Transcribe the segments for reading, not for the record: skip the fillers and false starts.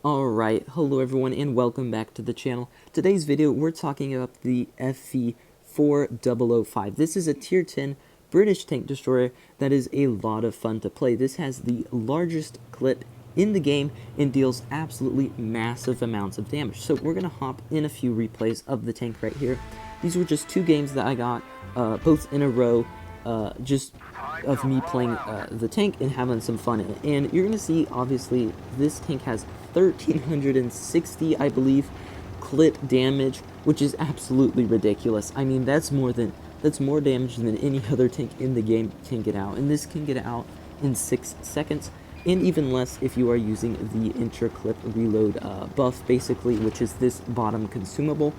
Alright, hello everyone and welcome back to the channel. Today's video we're talking about the FV4005. This is a tier 10 British tank destroyer that is a lot of fun to play. This has the largest clip in the game and deals absolutely massive amounts of damage. So we're going to hop in a few replays of the tank right here. These were just two games that I got both in a row, just of me playing the tank and having some fun in it. And you're going to see, obviously, this tank has 1,360, I believe, clip damage, which is absolutely ridiculous. I mean, that's more damage than any other tank in the game can get out. And this can get out in 6 seconds, and even less if you are using the intra-clip reload buff, basically, which is this bottom consumable.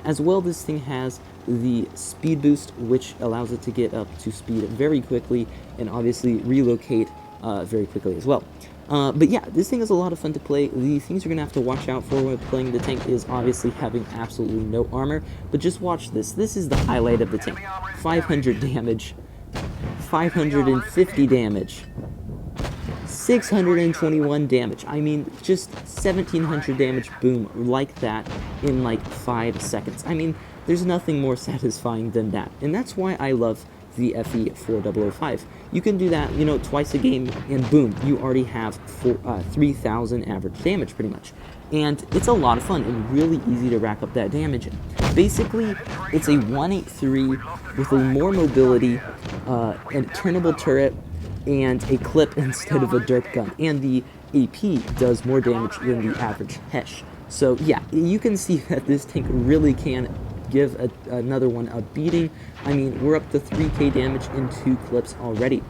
As well, this thing has the speed boost, which allows it to get up to speed very quickly and obviously relocate very quickly as well. But yeah, this thing is a lot of fun to play. The things you're going to have to watch out for when playing the tank is obviously having absolutely no armor. But just watch this. This is the highlight of the tank. 500 damage, 550 damage, 621 damage. I mean, just 1,700 damage, boom, like that in like 5 seconds. I mean, there's nothing more satisfying than that. And that's why I love the FV4005. You can do that, you know, twice a game, and boom, you already have 3,000 average damage, pretty much. And it's a lot of fun and really easy to rack up that damage in. Basically, it's a 183 with more mobility, a turnable turret, and a clip instead of a derp gun. And the AP does more damage than the average Hesh. So yeah, you can see that this tank really can give another one a beating. I mean, we're up to 3k damage in 2 clips already.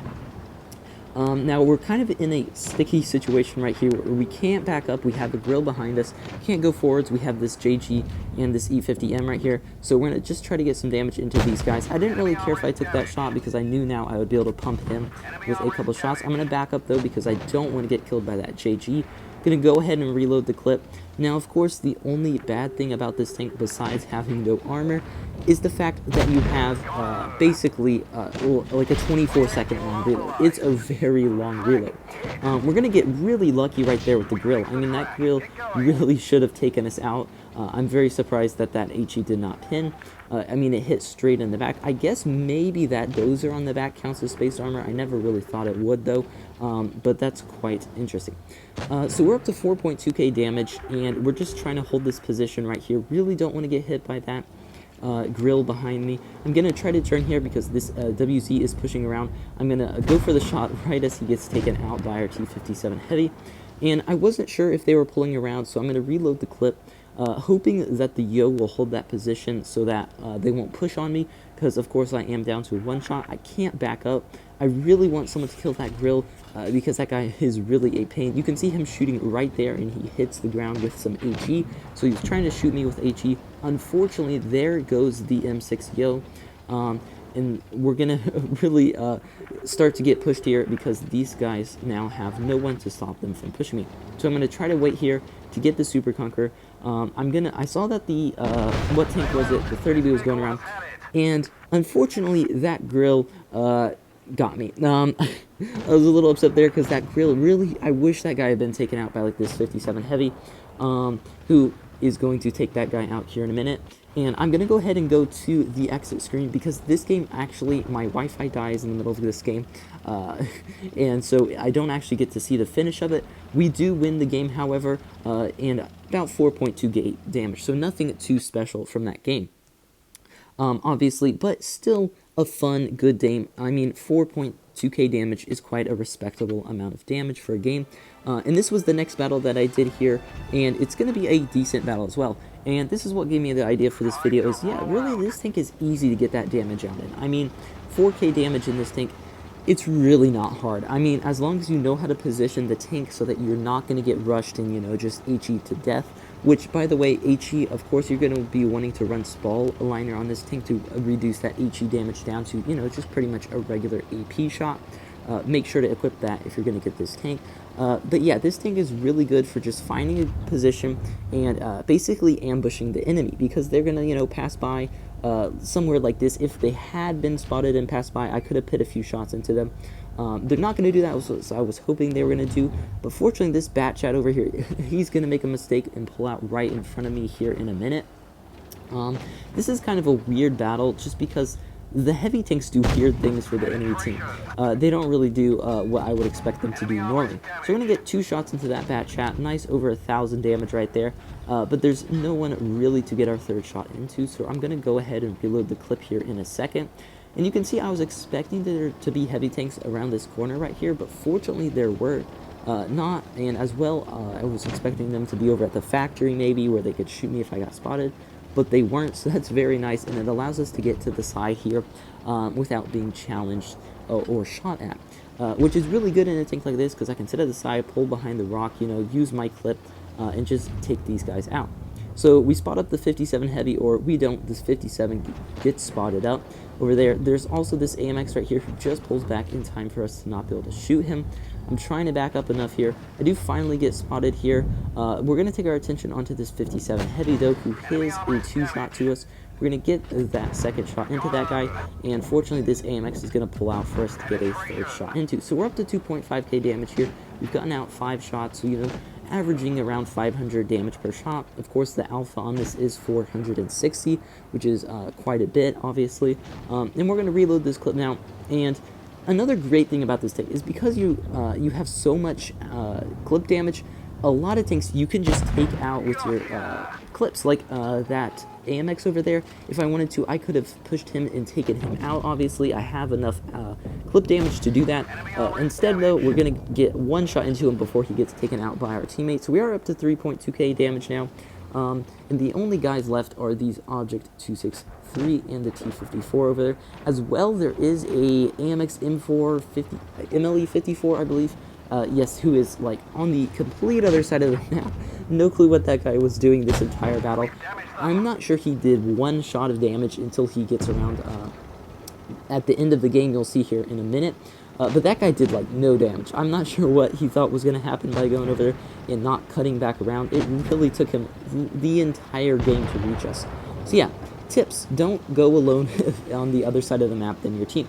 Now we're kind of in a sticky situation right here where we can't back up. We have the grill behind us, can't go forwards. We have this JG and this E50M right here, so we're gonna just try to get some damage into these guys. I didn't really care if I took that shot because I knew now I would be able to pump him with a couple shots. I'm gonna back up though because I don't want to get killed by that JG. Gonna go ahead and reload the clip. Now, of course, the only bad thing about this tank, besides having no armor, is the fact that you have basically like a 24-second long reload. It's a very long reload. We're gonna get really lucky right there with the grill. I mean, that grill really should have taken us out. I'm very surprised that HE did not pin. I mean, it hit straight in the back. I guess maybe that dozer on the back counts as space armor. I never really thought it would, though, but that's quite interesting. So we're up to 4.2k damage, and we're just trying to hold this position right here. Really don't want to get hit by that grill behind me. I'm going to try to turn here because this WZ is pushing around. I'm going to go for the shot right as he gets taken out by our T57 Heavy. And I wasn't sure if they were pulling around, so I'm going to reload the clip, hoping that the Yo will hold that position so that they won't push on me, because of course I am down to one shot. I can't back up. I really want someone to kill that grill because that guy is really a pain. You can see him shooting right there, and he hits the ground with some HE. So he's trying to shoot me with HE. Unfortunately, there goes the M6 Yo. And we're going to really start to get pushed here because these guys now have no one to stop them from pushing me. So I'm going to try to wait here to get the Super Conqueror. I saw that the, what tank was it? The 30B was going around. And unfortunately, that grill got me. I was a little upset there because that grill really, I wish that guy had been taken out by like this 57 Heavy, who is going to take that guy out here in a minute. And I'm going to go ahead and go to the exit screen because this game actually, my Wi-Fi dies in the middle of this game. And so I don't actually get to see the finish of it. We do win the game, however, and about 4.2 damage. So nothing too special from that game. Obviously, but still a fun, good game. I mean, 4.2k damage is quite a respectable amount of damage for a game. And this was the next battle that I did here, and it's going to be a decent battle as well. And this is what gave me the idea for this video is, yeah, really, this tank is easy to get that damage out in. I mean, 4k damage in this tank, it's really not hard. I mean, as long as you know how to position the tank so that you're not going to get rushed and, you know, just HE to death. Which, by the way, HE, of course, you're going to be wanting to run Spall Aligner on this tank to reduce that HE damage down to, you know, just pretty much a regular AP shot. Make sure to equip that if you're going to get this tank. But yeah, this tank is really good for just finding a position and basically ambushing the enemy because they're going to, you know, pass by somewhere like this, if they had been spotted and passed by, I could have put a few shots into them. They're not going to do that, so I was hoping they were going to do, but fortunately this Bat Chat over here, he's going to make a mistake and pull out right in front of me here in a minute. This is kind of a weird battle, just because the heavy tanks do weird things for the enemy team. They don't really do what I would expect them to do normally. So we're going to get 2 shots into that Bat Chat, nice over 1,000 damage right there, but there's no one really to get our 3rd shot into, so I'm going to go ahead and reload the clip here in a second. And you can see I was expecting there to be heavy tanks around this corner right here, but fortunately there were not, and as well I was expecting them to be over at the factory maybe, where they could shoot me if I got spotted, but they weren't, so that's very nice, and it allows us to get to the side here without being challenged or shot at, which is really good in a tank like this, because I can sit at the side, pull behind the rock, you know, use my clip, and just take these guys out. So we spot up the 57 heavy, or we don't, this 57 gets spotted up over there. There's also this AMX right here who just pulls back in time for us to not be able to shoot him. I'm trying to back up enough here. I do finally get spotted here. We're going to take our attention onto this 57 heavy though, who hits a 2-shot to us. We're going to get that 2nd shot into that guy, and fortunately this AMX is going to pull out for us to get a 3rd shot into. So we're up to 2.5k damage here. We've gotten out 5 shots, so you know, averaging around 500 damage per shot. Of course, the alpha on this is 460, which is quite a bit, obviously. And we're going to reload this clip now. And another great thing about this tank is because you have so much clip damage, a lot of tanks you can just take out with your clips, like that AMX over there. If I wanted to, I could have pushed him and taken him out. Obviously, I have enough clip damage to do that. Instead, though, we're going to get 1 shot into him before he gets taken out by our teammates. So we are up to 3.2k damage now. And the only guys left are these Object 263 and the T54 over there. As well, there is a AMX M450, MLE54, I believe. Yes, who is like on the complete other side of the map. No clue what that guy was doing this entire battle. I'm not sure he did 1 shot of damage until he gets around at the end of the game. You'll see here in a minute. But that guy did like no damage. I'm not sure what he thought was going to happen by going over there and not cutting back around. It really took him the entire game to reach us. So yeah, tips: don't go alone on the other side of the map than your team.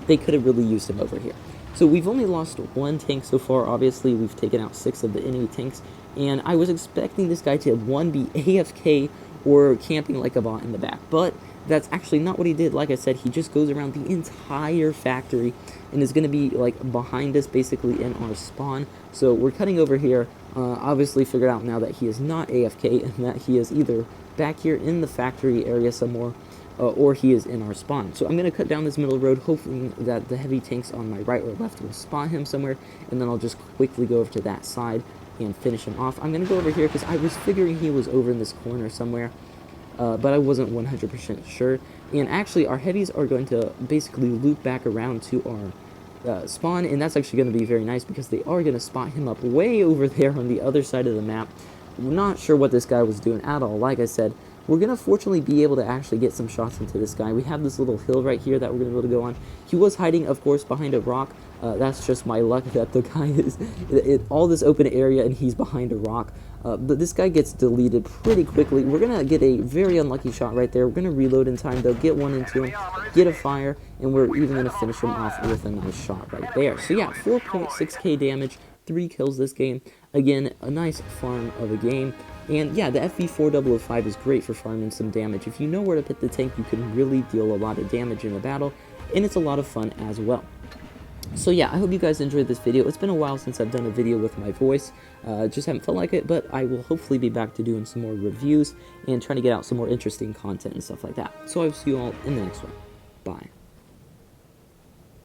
They could have really used him over here. So we've only lost 1 tank so far. Obviously, we've taken out 6 of the enemy tanks, and I was expecting this guy to, 1, be AFK or camping like a bot in the back, but that's actually not what he did. Like I said, he just goes around the entire factory and is going to be like behind us basically in our spawn. So we're cutting over here, obviously figured out now that he is not AFK and that he is either back here in the factory area somewhere, or he is in our spawn. So I'm going to cut down this middle road, hoping that the heavy tanks on my right or left will spawn him somewhere, and then I'll just quickly go over to that side and finish him off. I'm going to go over here because I was figuring he was over in this corner somewhere, but I wasn't 100% sure. And actually, our heavies are going to basically loop back around to our spawn, and that's actually going to be very nice because they are going to spot him up way over there on the other side of the map. We're not sure what this guy was doing at all. Like I said, we're going to fortunately be able to actually get some shots into this guy. We have this little hill right here that we're going to be able to go on. He was hiding, of course, behind a rock. That's just my luck that the guy is in all this open area and he's behind a rock. But this guy gets deleted pretty quickly. We're going to get a very unlucky shot right there. We're going to reload in time, though, get 1 into him, get a fire, and we're even going to finish him off with a nice shot right there. So yeah, 4.6k damage, 3 kills this game. Again, a nice farm of a game. And yeah, the FV4005 is great for farming some damage. If you know where to put the tank, you can really deal a lot of damage in a battle, and it's a lot of fun as well. So yeah, I hope you guys enjoyed this video. It's been a while since I've done a video with my voice. Just haven't felt like it, but I will hopefully be back to doing some more reviews and trying to get out some more interesting content and stuff like that. So I will see you all in the next one. Bye.